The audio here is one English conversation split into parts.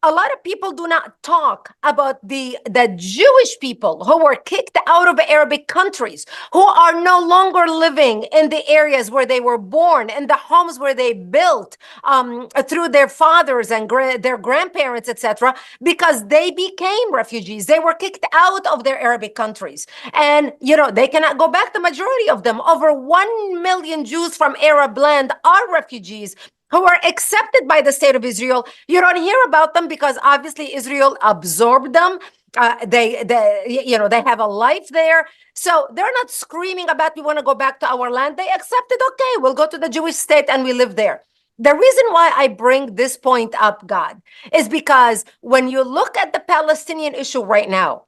a lot of people do not talk about the Jewish people who were kicked out of Arabic countries, who are no longer living in the areas where they were born, in the homes where they built through their fathers and their grandparents, etc., because they became refugees. They were kicked out of their Arabic countries. And, they cannot go back. The majority of them, over 1 million Jews from Arab land, are refugees who are accepted by the state of Israel. You don't hear about them because obviously Israel absorbed them. They have a life there. So they're not screaming about, we want to go back to our land. They accepted, okay, we'll go to the Jewish state and we live there. The reason why I bring this point up, God, is because when you look at the Palestinian issue right now,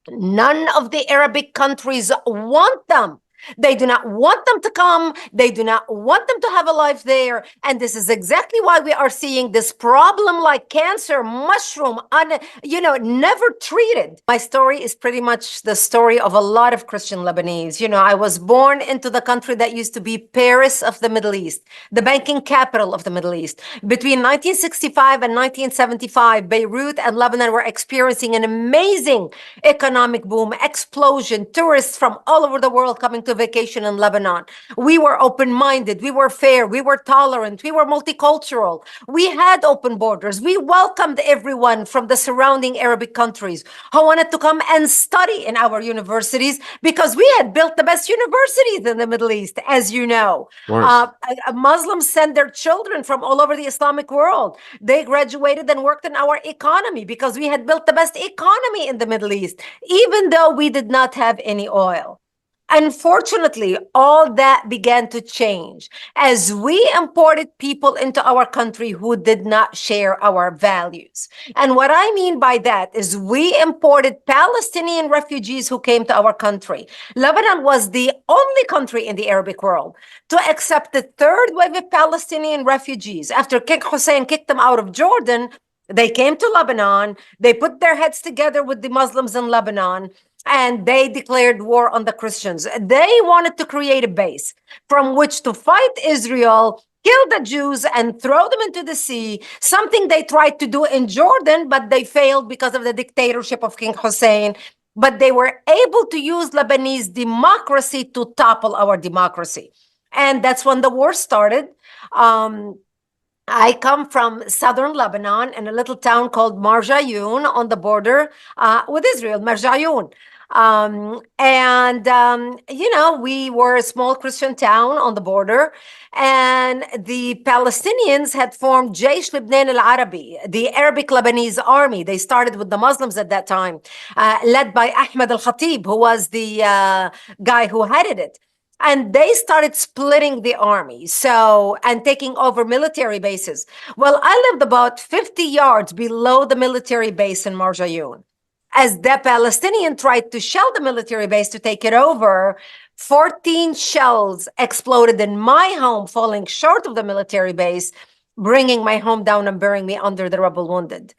none of the Arabic countries want them. They do not want them to come. They do not want them to have a life there. And this is exactly why we are seeing this problem like cancer, mushroom, never treated. My story is pretty much the story of a lot of Christian Lebanese. I was born into the country that used to be Paris of the Middle East, the banking capital of the Middle East. Between 1965 and 1975, Beirut and Lebanon were experiencing an amazing economic boom, explosion, tourists from all over the world coming to vacation in Lebanon. We were open-minded, we were fair, we were tolerant, we were multicultural. We had open borders. We welcomed everyone from the surrounding Arabic countries who wanted to come and study in our universities because we had built the best universities in the Middle East, as you know. Muslims send their children from all over the Islamic world. They graduated and worked in our economy because we had built the best economy in the Middle East, even though we did not have any oil. Unfortunately, all that began to change as we imported people into our country who did not share our values. And what I mean by that is we imported Palestinian refugees who came to our country. Lebanon was the only country in the Arabic world to accept the third wave of Palestinian refugees. After King Hussein kicked them out of Jordan, they came to Lebanon. They put their heads together with the Muslims in Lebanon, and they declared war on the Christians. They wanted to create a base from which to fight Israel, kill the Jews, and throw them into the sea, something they tried to do in Jordan, but they failed because of the dictatorship of King Hussein. But they were able to use Lebanese democracy to topple our democracy. And that's when the war started. I come from southern Lebanon in a little town called Marjayoun on the border with Israel, Marjayoun. We were a small Christian town on the border, and the Palestinians had formed Jewish Lebanon al-Arabi, the Arabic Lebanese army. They started with the Muslims at that time, led by Ahmed al-Khatib, who was the guy who headed it. And they started splitting the army, and taking over military bases. Well, I lived about 50 yards below the military base in Marjayoun. As the Palestinian tried to shell the military base to take it over, 14 shells exploded in my home, falling short of the military base, bringing my home down and burying me under the rubble wounded.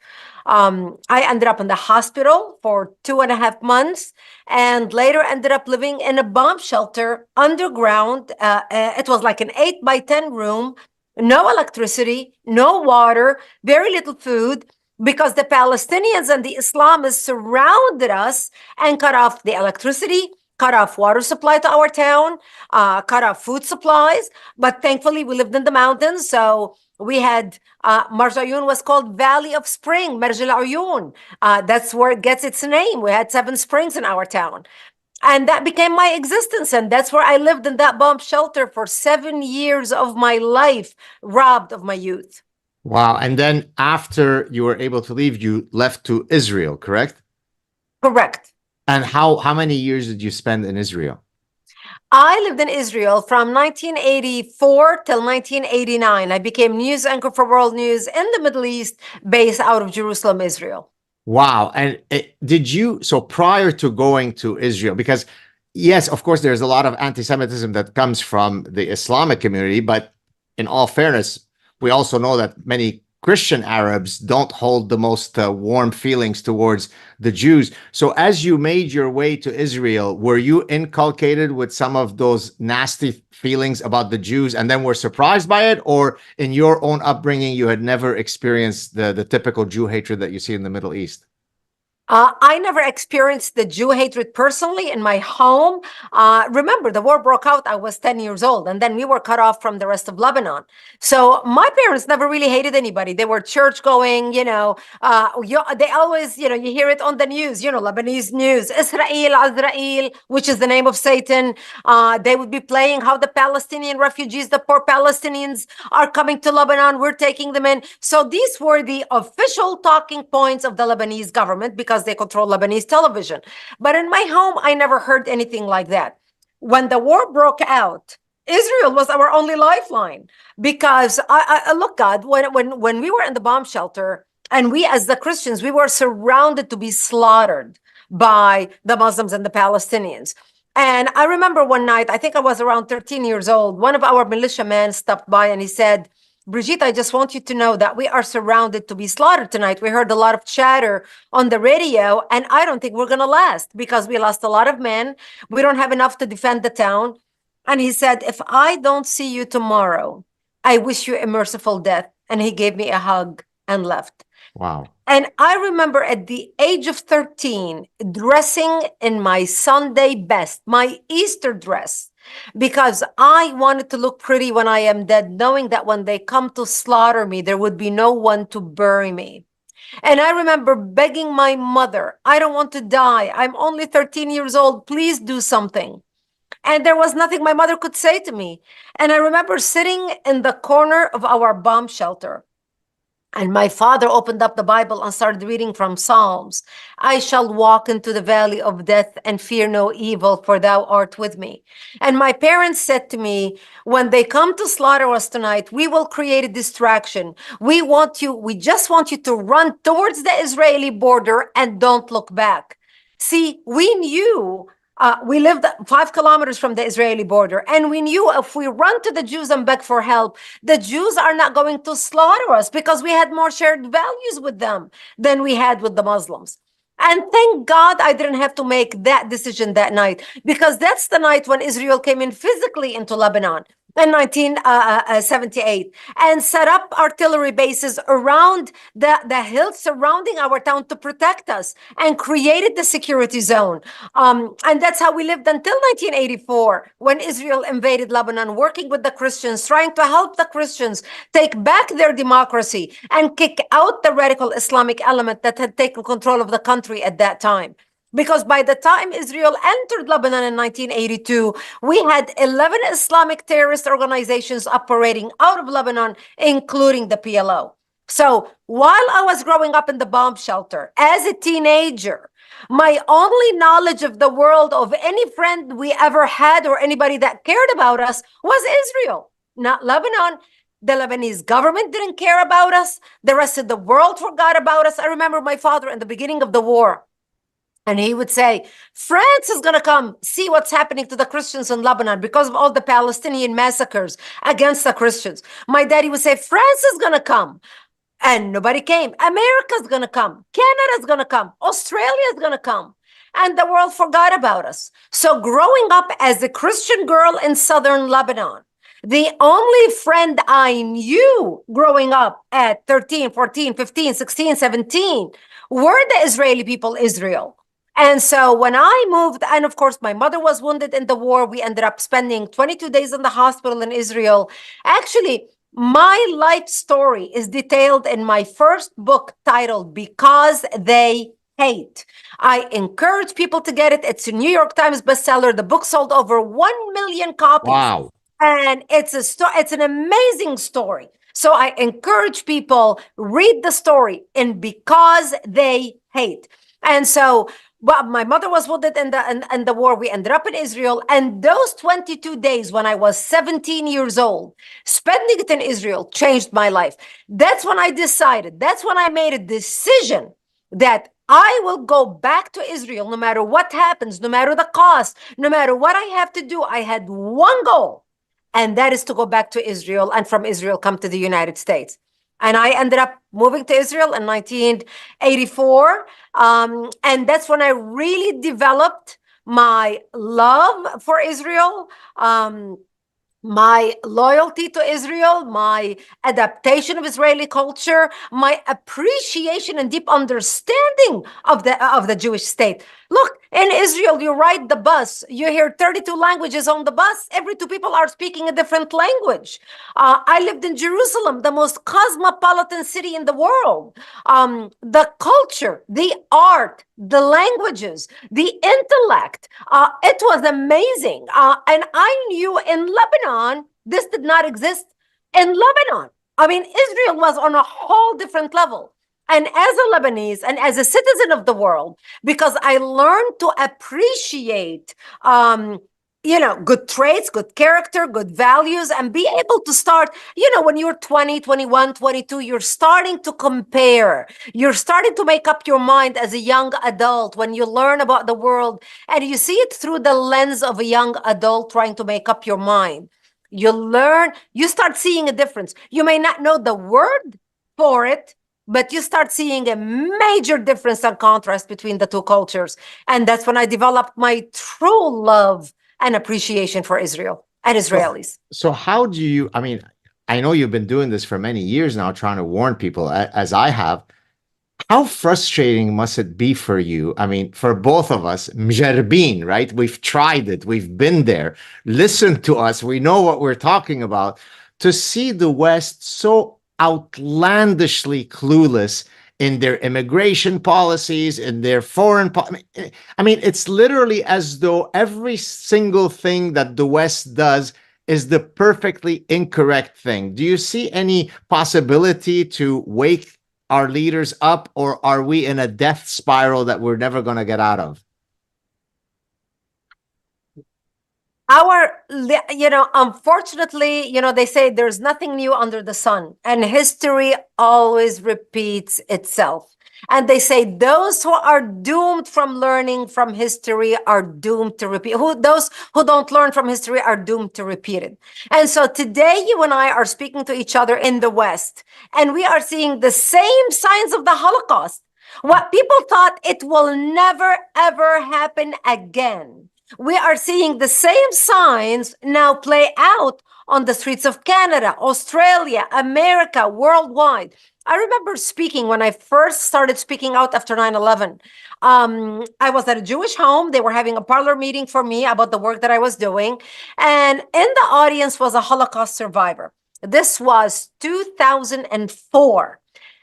I ended up in the hospital for 2.5 months, and later ended up living in a bomb shelter underground. It was like an 8x10 room, no electricity, no water, very little food, because the Palestinians and the Islamists surrounded us and cut off the electricity, cut off water supply to our town, cut off food supplies. But thankfully, we lived in the mountains, so we had Marjayoun was called Valley of Spring, Marj al-Uyun. That's where it gets its name. We had 7 springs in our town. And that became my existence. And that's where I lived in that bomb shelter for 7 years of my life, robbed of my youth. Wow. And then after you were able to leave, you left to Israel, correct? Correct. And how many years did you spend in Israel? I lived in Israel from 1984 till 1989. I became news anchor for World News in the Middle East, based out of Jerusalem, Israel. Wow. And so prior to going to Israel, because yes, of course, there's a lot of anti-Semitism that comes from the Islamic community, but in all fairness, we also know that many Christian Arabs don't hold the most warm feelings towards the Jews. So as you made your way to Israel, were you inculcated with some of those nasty feelings about the Jews and then were surprised by it? Or in your own upbringing, you had never experienced the typical Jew hatred that you see in the Middle East? I never experienced the Jew hatred personally in my home. Remember, the war broke out. I was 10 years old, and then we were cut off from the rest of Lebanon. So my parents never really hated anybody. They were church going, they always, you hear it on the news, Lebanese news, Israel, which is the name of Satan. They would be playing how the Palestinian refugees, the poor Palestinians, are coming to Lebanon. We're taking them in. So these were the official talking points of the Lebanese government because they control Lebanese television. But in my home, I never heard anything like that. When the war broke out, Israel was our only lifeline because I look, God, when we were in the bomb shelter, and we as the Christians, we were surrounded to be slaughtered by the Muslims and the Palestinians. And I remember one night, I think I was around 13 years old, one of our militiamen stopped by and he said, Brigitte, I just want you to know that we are surrounded to be slaughtered tonight. We heard a lot of chatter on the radio, and I don't think we're going to last because we lost a lot of men. We don't have enough to defend the town. And he said, if I don't see you tomorrow, I wish you a merciful death. And he gave me a hug and left. Wow. And I remember at the age of 13, dressing in my Sunday best, my Easter dress, because I wanted to look pretty when I am dead, knowing that when they come to slaughter me, there would be no one to bury me. And I remember begging my mother, I don't want to die. I'm only 13 years old. Please do something. And there was nothing my mother could say to me. And I remember sitting in the corner of our bomb shelter. And my father opened up the Bible and started reading from Psalms. I shall walk into the valley of death and fear no evil, for thou art with me. And my parents said to me, when they come to slaughter us tonight, we will create a distraction. We just want you to run towards the Israeli border and don't look back. See, we knew we lived 5 kilometers from the Israeli border, and we knew if we run to the Jews and beg for help, the Jews are not going to slaughter us because we had more shared values with them than we had with the Muslims. And thank God I didn't have to make that decision that night, because that's the night when Israel came in physically into Lebanon in 1978 and set up artillery bases around the hills surrounding our town to protect us and created the security zone. And that's how we lived until 1984, when Israel invaded Lebanon, working with the Christians, trying to help the Christians take back their democracy and kick out the radical Islamic element that had taken control of the country at that time. Because by the time Israel entered Lebanon in 1982, we had 11 Islamic terrorist organizations operating out of Lebanon, including the PLO. So while I was growing up in the bomb shelter as a teenager, my only knowledge of the world of any friend we ever had or anybody that cared about us was Israel, not Lebanon. The Lebanese government didn't care about us. The rest of the world forgot about us. I remember my father in the beginning of the war, and he would say, France is going to come see what's happening to the Christians in Lebanon because of all the Palestinian massacres against the Christians. My daddy would say, France is going to come. And nobody came. America's going to come. Canada's going to come. Australia's going to come. And the world forgot about us. So growing up as a Christian girl in southern Lebanon, the only friend I knew growing up at 13, 14, 15, 16, 17 were the Israeli people, Israel. And so when I moved, and of course, my mother was wounded in the war, we ended up spending 22 days in the hospital in Israel. Actually, my life story is detailed in my first book titled Because They Hate. I encourage people to get it. It's a New York Times bestseller. The book sold over 1 million copies. Wow. And it's an amazing story. So I encourage people, read the story in Because They Hate. And so, well, my mother was wounded in the war. We ended up in Israel. And those 22 days when I was 17 years old, spending it in Israel changed my life. That's when I decided, that's when I made a decision that I will go back to Israel no matter what happens, no matter the cost, no matter what I have to do. I had one goal, and that is to go back to Israel and from Israel come to the United States. And I ended up moving to Israel in 1984. And that's when I really developed my love for Israel, my loyalty to Israel, my adaptation of Israeli culture, my appreciation and deep understanding of the Jewish state. Look, in Israel, you ride the bus, you hear 32 languages on the bus. Every two people are speaking a different language. I lived in Jerusalem, the most cosmopolitan city in the world. The culture, the art, the languages, the intellect, it was amazing. And I knew in Lebanon, this did not exist in Lebanon. I mean, Israel was on a whole different level. And as a Lebanese and as a citizen of the world, because I learned to appreciate good traits, good character, good values, and be able to start, when you're 20, 21, 22, you're starting to compare. You're starting to make up your mind as a young adult when you learn about the world and you see it through the lens of a young adult trying to make up your mind. You start seeing a difference. You may not know the word for it, but you start seeing a major difference and contrast between the two cultures. And that's when I developed my true love and appreciation for Israel and Israelis. So how do you, I mean, I know you've been doing this for many years now, trying to warn people, as I have. How frustrating must it be for you? I mean, for both of us, mjarbin, right? We've tried it. We've been there. Listen to us. We know what we're talking about. To see the West so outlandishly clueless in their immigration policies, in their foreign I mean, it's literally as though every single thing that the West does is the perfectly incorrect thing. Do you see any possibility to wake our leaders up, or are we in a death spiral that we're never going to get out of? Unfortunately, they say there's nothing new under the sun, and history always repeats itself. And they say those who are doomed from learning from history are doomed to repeat. Those who don't learn from history are doomed to repeat it. And so today, you and I are speaking to each other in the West, and we are seeing the same signs of the Holocaust. What people thought it will never, ever happen again. We are seeing the same signs now play out on the streets of Canada, Australia, America, worldwide. I remember speaking when I first started speaking out after 9/11. I was at a Jewish home. They were having a parlor meeting for me about the work that I was doing. And in the audience was a Holocaust survivor. This was 2004.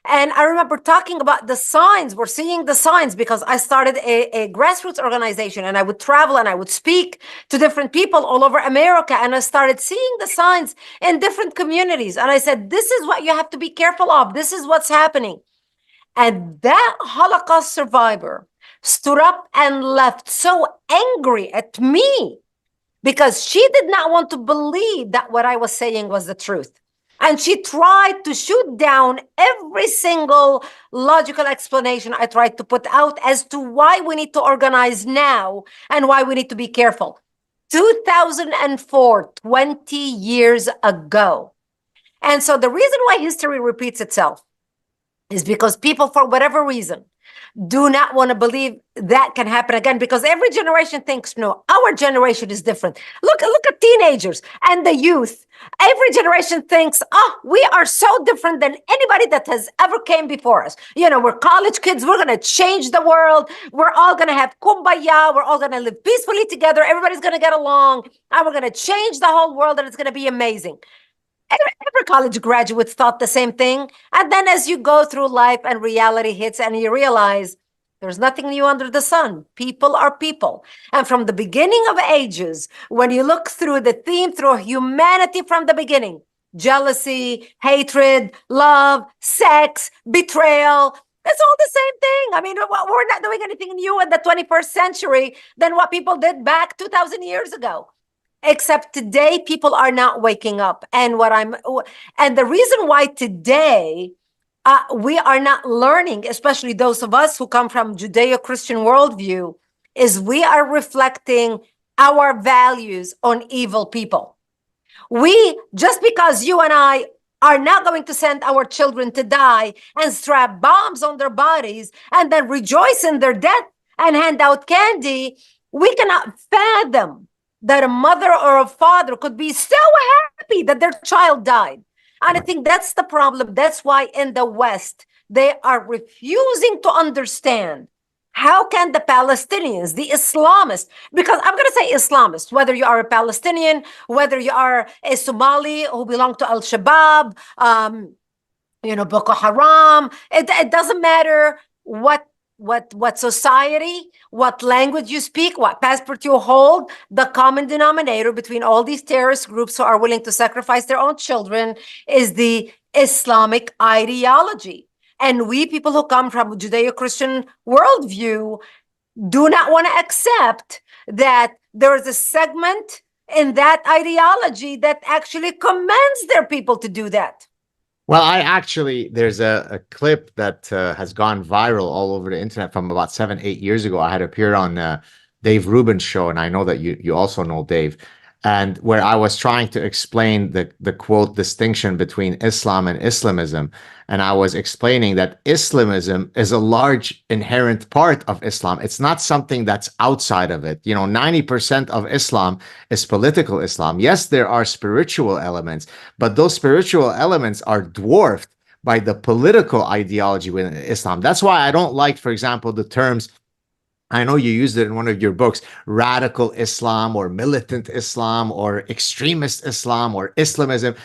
And I remember talking about the signs. We're seeing the signs because I started a grassroots organization, and I would travel and I would speak to different people all over America. And I started seeing the signs in different communities. And I said, this is what you have to be careful of. This is what's happening. And that Holocaust survivor stood up and left so angry at me because she did not want to believe that what I was saying was the truth. And she tried to shoot down every single logical explanation I tried to put out as to why we need to organize now and why we need to be careful. 2004, 20 years ago. And so the reason why history repeats itself is because people, for whatever reason, do not want to believe that can happen again, because every generation thinks, no, our generation is different. Look at teenagers and the youth. Every generation thinks, we are so different than anybody that has ever came before us. We're college kids. We're going to change the world. We're all going to have kumbaya. We're all going to live peacefully together. Everybody's going to get along. And we're going to change the whole world, and it's going to be amazing. Every college graduate thought the same thing. And then as you go through life and reality hits and you realize there's nothing new under the sun. People are people. And from the beginning of ages, when you look through the theme through humanity from the beginning, jealousy, hatred, love, sex, betrayal, it's all the same thing. I mean, we're not doing anything new in the 21st century than what people did back 2,000 years ago. Except today, people are not waking up. And the reason why today we are not learning, especially those of us who come from Judeo-Christian worldview, is we are reflecting our values on evil people. Just because you and I are not going to send our children to die and strap bombs on their bodies and then rejoice in their death and hand out candy, we cannot fathom that a mother or a father could be so happy that their child died. And I think that's the problem. That's why in the West, they are refusing to understand how can the Palestinians, the Islamists, because I'm going to say Islamists, whether you are a Palestinian, whether you are a Somali who belong to Al-Shabaab, Boko Haram, it doesn't matter what society, what language you speak, what passport you hold. The common denominator between all these terrorist groups who are willing to sacrifice their own children is the Islamic ideology. And we people who come from Judeo-Christian worldview do not want to accept that there is a segment in that ideology that actually commands their people to do that. Well, there's a clip that has gone viral all over the internet from about 7, 8 years ago. I had appeared on Dave Rubin's show, and I know that you also know Dave, and where I was trying to explain the quote distinction between Islam and Islamism. And I was explaining that Islamism is a large inherent part of Islam. It's not something that's outside of it. 90% of Islam is political Islam. Yes, there are spiritual elements, but those spiritual elements are dwarfed by the political ideology within Islam. That's why I don't like, for example, the terms, I know you used it in one of your books, radical Islam or militant Islam or extremist Islam or Islamism.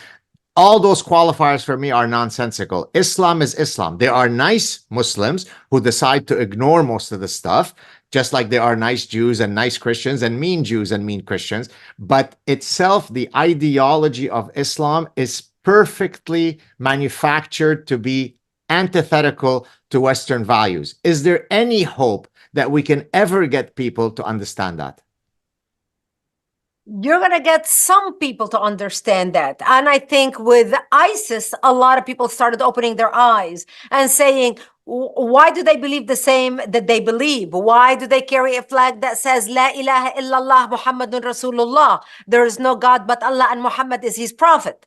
All those qualifiers for me are nonsensical. Islam is Islam. There are nice Muslims who decide to ignore most of the stuff, just like there are nice Jews and nice Christians and mean Jews and mean Christians. But itself, the ideology of Islam is perfectly manufactured to be antithetical to Western values. Is there any hope that we can ever get people to understand that? You're going to get some people to understand that. And I think with ISIS, a lot of people started opening their eyes and saying, why do they believe the same that they believe? Why do they carry a flag that says, La ilaha illallah Muhammadun Rasulullah? There is no God but Allah and Muhammad is his prophet.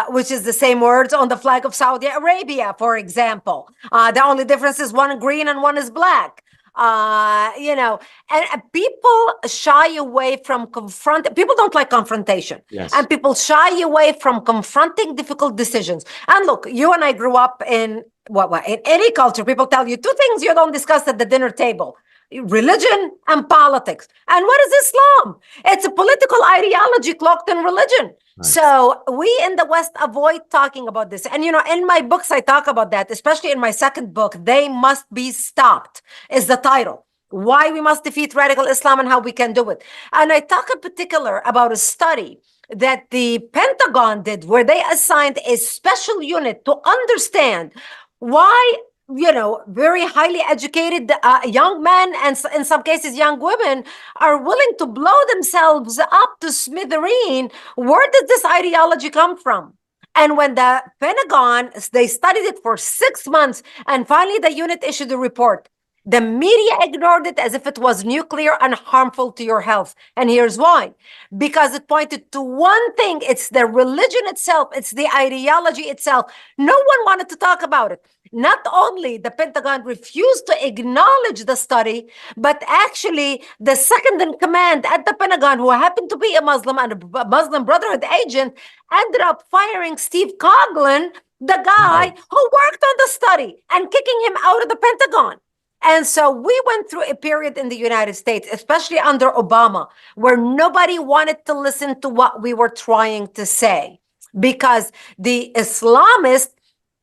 Which is the same words on the flag of Saudi Arabia, for example. The only difference is one green and one is black. And people shy away from confronting. People don't like confrontation. Yes. And people shy away from confronting difficult decisions. And look, you and I grew up in in any culture. People tell you two things you don't discuss at the dinner table: religion and politics. And what is Islam? It's a political ideology cloaked in religion. Nice. So we in the West avoid talking about this. And, in my books, I talk about that, especially in my second book, They Must Be Stopped is the title. Why we must defeat radical Islam and how we can do it. And I talk in particular about a study that the Pentagon did where they assigned a special unit to understand why very highly educated young men and in some cases young women are willing to blow themselves up to smithereen. Where did this ideology come from? And when the Pentagon, they studied it for 6 months, and finally the unit issued a report. The media ignored it as if it was nuclear and harmful to your health. And here's why. Because it pointed to one thing. It's the religion itself. It's the ideology itself. No one wanted to talk about it. Not only the Pentagon refused to acknowledge the study, but actually the second in command at the Pentagon, who happened to be a Muslim and a Muslim Brotherhood agent, ended up firing Steve Coughlin, the guy who worked on the study, and kicking him out of the Pentagon. And so we went through a period in the United States, especially under Obama, where nobody wanted to listen to what we were trying to say because the Islamists,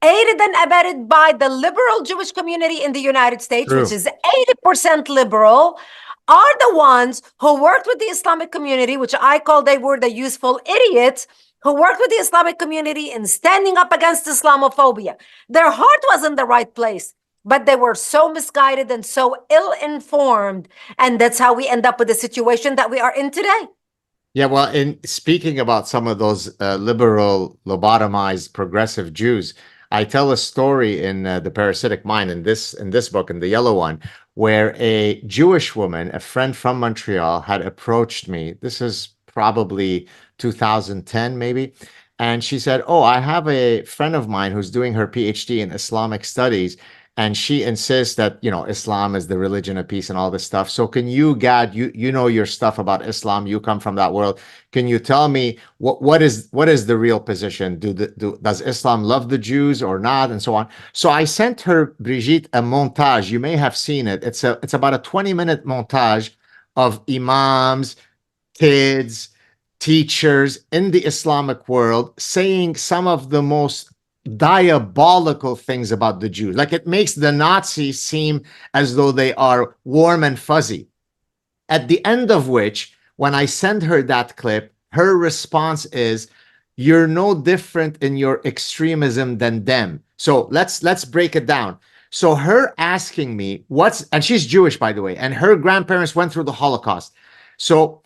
aided and abetted by the liberal Jewish community in the United States, which is 80% liberal, are the ones who worked with the Islamic community, which I call they were the useful idiots, who worked with the Islamic community in standing up against Islamophobia. Their heart was in the right place, but they were so misguided and so ill-informed. And that's how we end up with the situation that we are in today. Yeah, well, in speaking about some of those liberal, lobotomized, progressive Jews, I tell a story in The Parasitic Mind, in this book, in the yellow one, where a Jewish woman, a friend from Montreal, had approached me. This is probably 2010, maybe. And she said, "Oh, I have a friend of mine who's doing her PhD in Islamic studies, and she insists that, Islam is the religion of peace and all this stuff. So can you, Gad, you know your stuff about Islam, you come from that world. Can you tell me what is the real position? Does Islam love the Jews or not, and so on?" So I sent her, Brigitte, a montage. You may have seen it. It's about a 20-minute montage of imams, kids, teachers in the Islamic world saying some of the most diabolical things about the Jews. Like, it makes the Nazis seem as though they are warm and fuzzy. At the end of which, when I send her that clip, her response is, "You're no different in your extremism than them." So let's break it down. So her asking me and she's Jewish, by the way, and her grandparents went through the Holocaust. So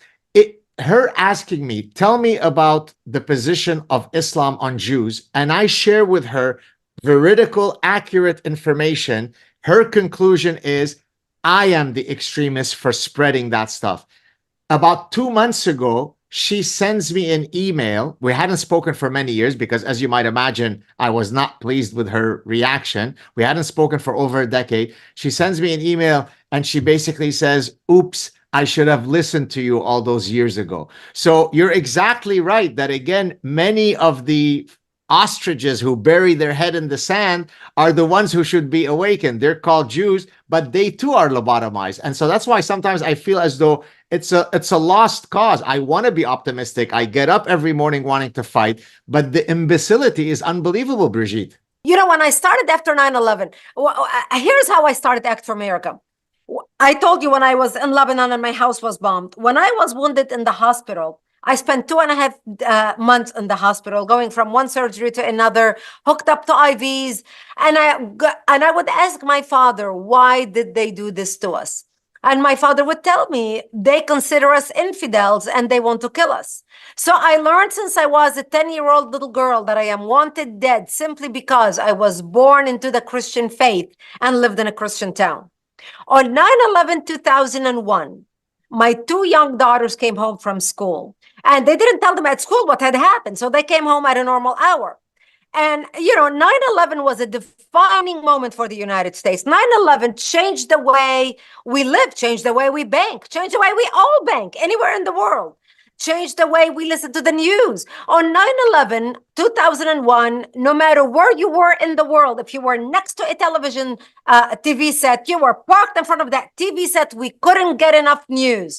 her asking me, "Tell me about the position of Islam on Jews," and I share with her veridical, accurate information. Her conclusion is, I am the extremist for spreading that stuff. About 2 months ago, she sends me an email. We hadn't spoken for many years because, as you might imagine, I was not pleased with her reaction. We hadn't spoken for over a decade. She sends me an email and she basically says, "Oops, I should have listened to you all those years ago." So you're exactly right that, again, many of the ostriches who bury their head in the sand are the ones who should be awakened. They're called Jews, but they too are lobotomized. And so that's why sometimes I feel as though it's a lost cause. I want to be optimistic. I get up every morning wanting to fight, but the imbecility is unbelievable, Brigitte. When I started after 9/11, here's how I started Act for America. I told you when I was in Lebanon and my house was bombed. When I was wounded in the hospital, I spent 2.5 months in the hospital, going from one surgery to another, hooked up to IVs. And I would ask my father, why did they do this to us? And my father would tell me, they consider us infidels and they want to kill us. So I learned since I was a 10-year-old little girl that I am wanted dead simply because I was born into the Christian faith and lived in a Christian town. On 9/11, 2001, my two young daughters came home from school, and they didn't tell them at school what had happened. So they came home at a normal hour. And, 9/11 was a defining moment for the United States. 9/11 changed the way we live, changed the way we bank, changed the way we all bank anywhere in the world, changed the way we listen to the news. On 9/11, 2001, no matter where you were in the world, if you were next to a television TV set, you were parked in front of that TV set, we couldn't get enough news.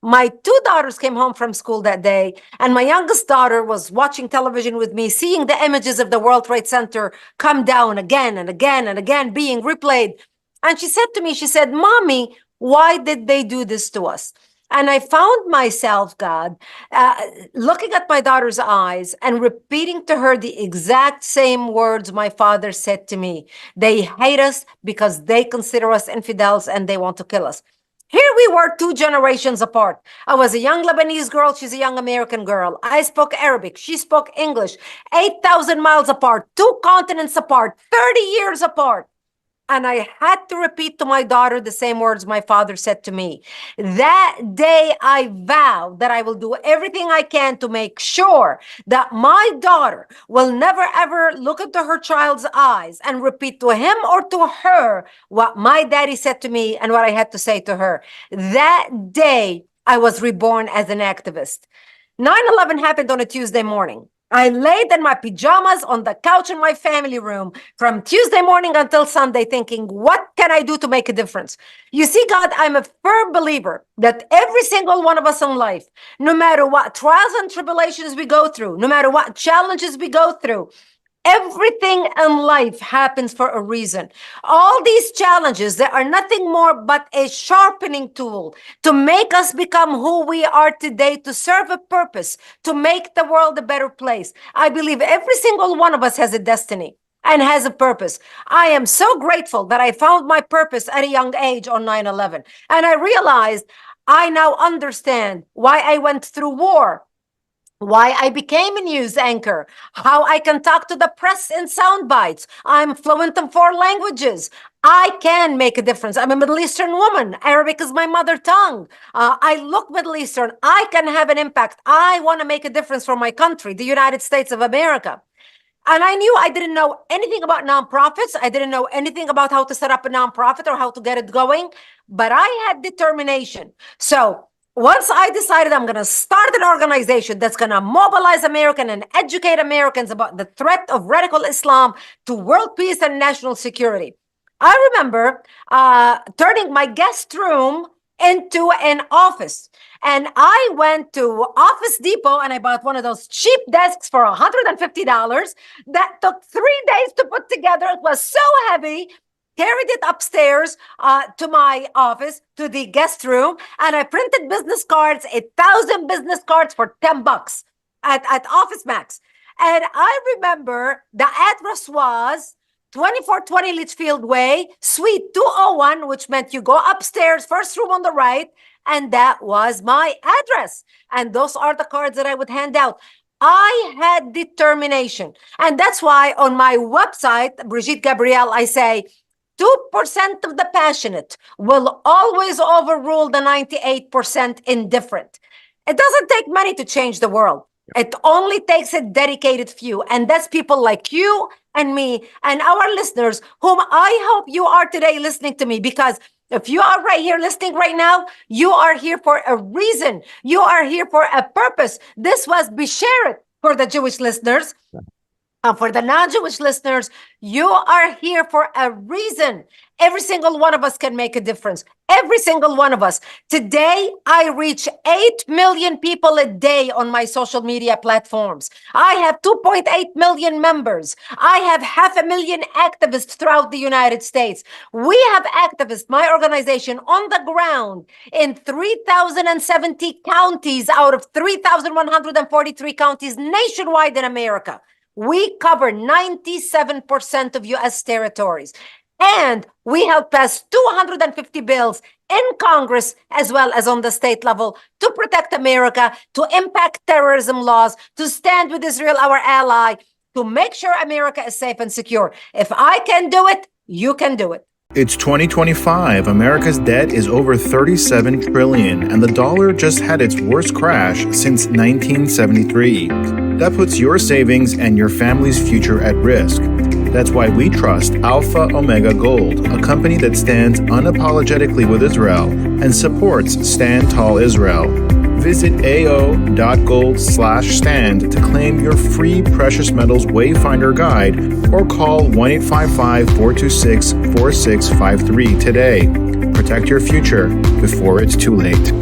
My two daughters came home from school that day, and my youngest daughter was watching television with me, seeing the images of the World Trade Center come down again and again and again, being replayed. And she said to me, she said, "Mommy, why did they do this to us?" And I found myself, God, looking at my daughter's eyes and repeating to her the exact same words my father said to me. They hate us because they consider us infidels and they want to kill us. Here we were 2 generations apart. I was a young Lebanese girl. She's a young American girl. I spoke Arabic. She spoke English. 8,000 miles apart, 2 continents apart, 30 years apart. And I had to repeat to my daughter the same words my father said to me. That day, I vowed that I will do everything I can to make sure that my daughter will never, ever look into her child's eyes and repeat to him or to her what my daddy said to me and what I had to say to her. That day, I was reborn as an activist. 9/11 happened on a Tuesday morning. I laid in my pajamas on the couch in my family room from Tuesday morning until Sunday thinking, what can I do to make a difference? You see, God, I'm a firm believer that every single one of us in life, no matter what trials and tribulations we go through, no matter what challenges we go through, everything in life happens for a reason. All these challenges, they are nothing more but a sharpening tool to make us become who we are today, to serve a purpose, to make the world a better place. I believe every single one of us has a destiny and has a purpose. I am so grateful that I found my purpose at a young age on 9/11. And I realized I now understand why I went through war. why I became a news anchor, how I can talk to the press in sound bites. I'm fluent in 4 languages. I can make a difference. I'm a Middle Eastern woman. Arabic is my mother tongue. I look Middle Eastern. I can have an impact. I want to make a difference for my country, the United States of America. And I knew I didn't know anything about nonprofits. I didn't know anything about how to set up a nonprofit or how to get it going, but I had determination. So once I decided I'm going to start an organization that's going to mobilize Americans and educate Americans about the threat of radical Islam to world peace and national security, I remember turning my guest room into an office. And I went to Office Depot and I bought one of those cheap desks for $150 that took 3 days to put together. It was so heavy. Carried it upstairs to my office, to the guest room, and I printed business cards, 1,000 business cards for $10 at Office Max. And I remember the address was 2420 Litchfield Way, Suite 201, which meant you go upstairs, first room on the right, and that was my address. And those are the cards that I would hand out. I had determination. And that's why on my website, Brigitte Gabriel, I say, 2% of the passionate will always overrule the 98% indifferent. It doesn't take money to change the world. It only takes a dedicated few. And that's people like you and me and our listeners, whom I hope you are today listening to me, because if you are right here listening right now, you are here for a reason. You are here for a purpose. This was Bisheret for the Jewish listeners. For the non-Jewish listeners, you are here for a reason. Every single one of us can make a difference. Every single one of us. Today, I reach 8 million people a day on my social media platforms. I have 2.8 million members. I have 500,000 activists throughout the United States. We have activists, my organization, on the ground in 3,070 counties out of 3,143 counties nationwide in America. We cover 97% of U.S. territories. And we have passed 250 bills in Congress as well as on the state level to protect America, to impact terrorism laws, to stand with Israel, our ally, to make sure America is safe and secure. If I can do it, you can do it. It's 2025. America's debt is over $37 trillion, and the dollar just had its worst crash since 1973. That puts your savings and your family's future at risk. That's why we trust Alpha Omega Gold, a company that stands unapologetically with Israel and supports Stand Tall Israel. Visit ao.gold/stand to claim your free precious metals wayfinder guide or call 1-855-426-4653 today. Protect your future before it's too late.